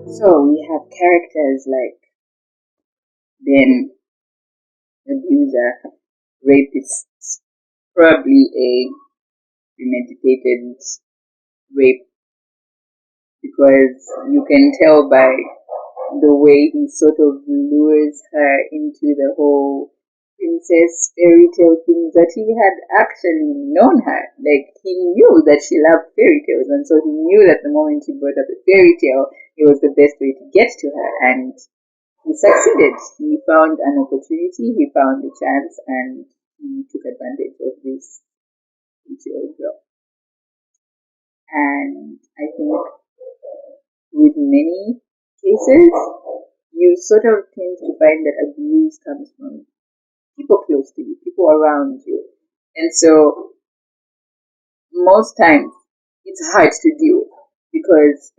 So we have characters like Ben, abuser, rapist, probably a premeditated rape because you can tell by the way he sort of lures her into the whole princess fairy tale things that he had actually known her. Like he knew that she loved fairy tales, and so he knew that the moment she brought up a fairy tale, it was the best way to get to her. And he succeeded. He found an opportunity, he found a chance, and he took advantage of this 8-year-old girl. And I think with many cases, you sort of tend to find that abuse comes from people close to you, people around you. And so most times it's hard to deal with because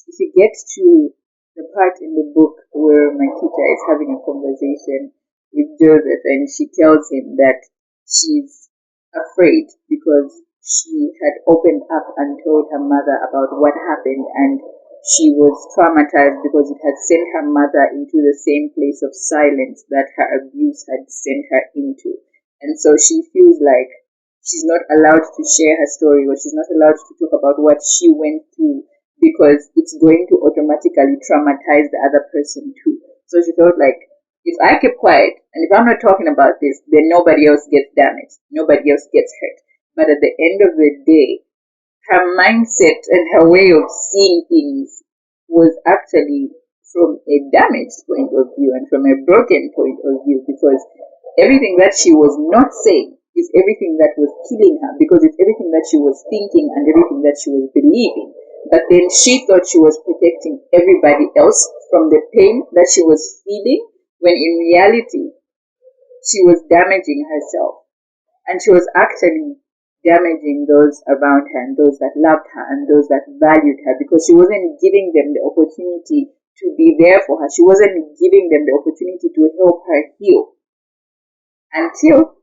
if you get to the part in the book where Makita is having a conversation with Joseph and she tells him that she's afraid because she had opened up and told her mother about what happened, and she was traumatized because it had sent her mother into the same place of silence that her abuse had sent her into. And so she feels like she's not allowed to share her story, or she's not allowed to talk about what she went through because it's going to automatically traumatize the other person too. So she felt like if I keep quiet and if I'm not talking about this, then nobody else gets damaged, nobody else gets hurt. But at the end of the day, her mindset and her way of seeing things was actually from a damaged point of view and from a broken point of view, because everything that she was not saying is everything that was killing her, because it's everything that she was thinking and everything that she was believing. But then she thought she was protecting everybody else from the pain that she was feeling, when in reality, she was damaging herself. And she was actually damaging those around her and those that loved her and those that valued her, because she wasn't giving them the opportunity to be there for her. She wasn't giving them the opportunity to help her heal until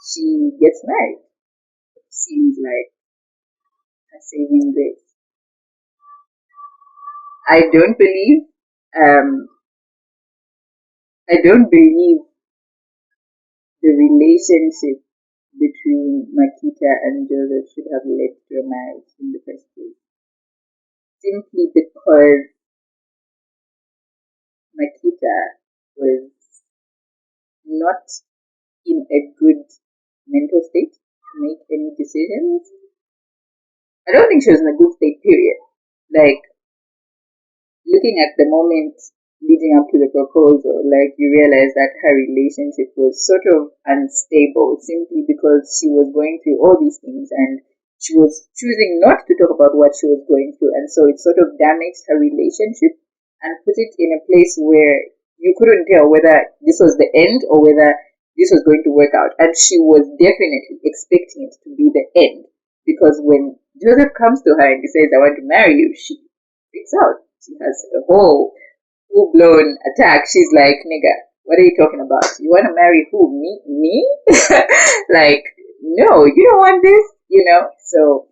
she gets married. It seems like a saving grace. I don't believe the relationship between Makita and Joseph should have led to a marriage in the first place. Simply because Makita was not in a good mental state to make any decisions. I don't think she was in a good state, period. Like, looking at the moment leading up to the proposal, like, you realize that her relationship was sort of unstable simply because she was going through all these things and she was choosing not to talk about what she was going through. And so it sort of damaged her relationship and put it in a place where you couldn't tell whether this was the end or whether this was going to work out. And she was definitely expecting it to be the end, because when Joseph comes to her and he says, "I want to marry you," she freaks out. She has a whole full-blown attack. She's like, "Nigga, what are you talking about? You want to marry who? Me? Like, no, you don't want this, you know?" So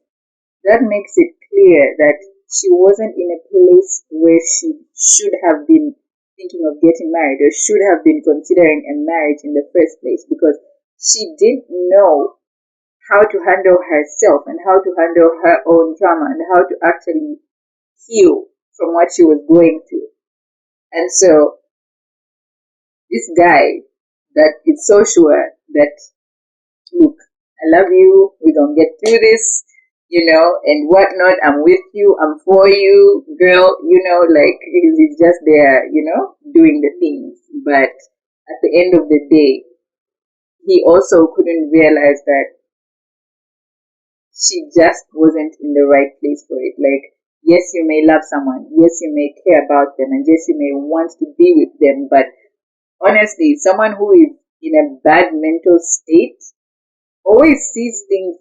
that makes it clear that she wasn't in a place where she should have been thinking of getting married or should have been considering a marriage in the first place, because she didn't know how to handle herself and how to handle her own trauma and how to actually heal from what she was going through. And so this guy that is so sure that, "Look, I love you, we're gonna get through this, and whatnot, I'm with you, I'm for you, girl," like he's just there, doing the things. But at the end of the day, he also couldn't realize that she just wasn't in the right place for it. Like, yes, you may love someone, yes, you may care about them, and yes, you may want to be with them, but honestly, someone who is in a bad mental state always sees things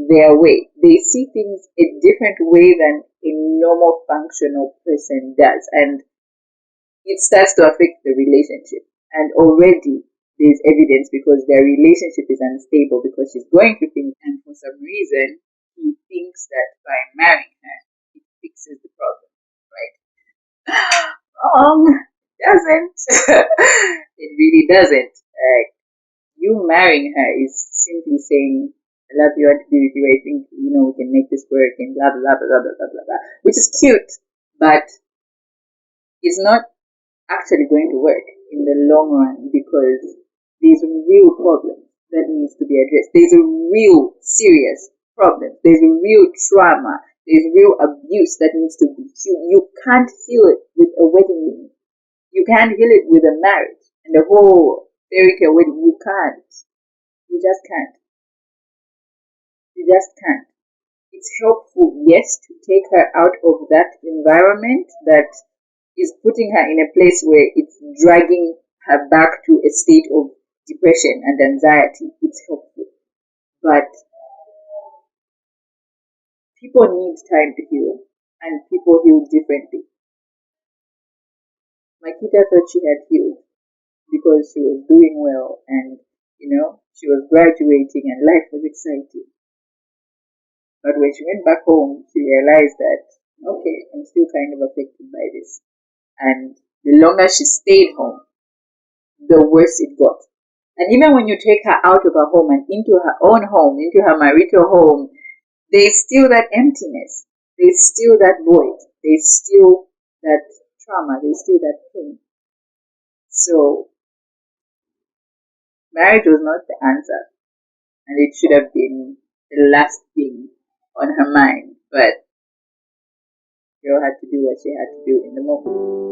their way. They see things a different way than a normal functional person does, and it starts to affect the relationship. And already there's evidence, because their relationship is unstable, because she's going through things, and for some reason he thinks that by marrying her it fixes the wrong. Doesn't. It really doesn't. You marrying her is simply saying, I love you, I want to be with you, I think, we can make this work, and blah, blah, blah, blah, blah, blah, blah, blah. Which is cute, but it's not actually going to work in the long run because there's a real problem that needs to be addressed. There's a real serious problem. There's a real trauma. There's real abuse that needs to be healed. You can't heal it with a wedding ring. You can't heal it with a marriage and the whole fairy tale wedding. You can't. You just can't. You just can't. It's helpful, yes, to take her out of that environment that is putting her in a place where it's dragging her back to a state of depression and anxiety. It's helpful. But people need time to heal, and people heal differently. Makita thought she had healed because she was doing well and, she was graduating and life was exciting. But when she went back home, she realized that, okay, I'm still kind of affected by this. And the longer she stayed home, the worse it got. And even when you take her out of her home and into her own home, into her marital home, there's still that emptiness. There's still that void. There's still that trauma. There's still that pain. So, marriage was not the answer. And it should have been the last thing on her mind. But girl had to do what she had to do in the moment.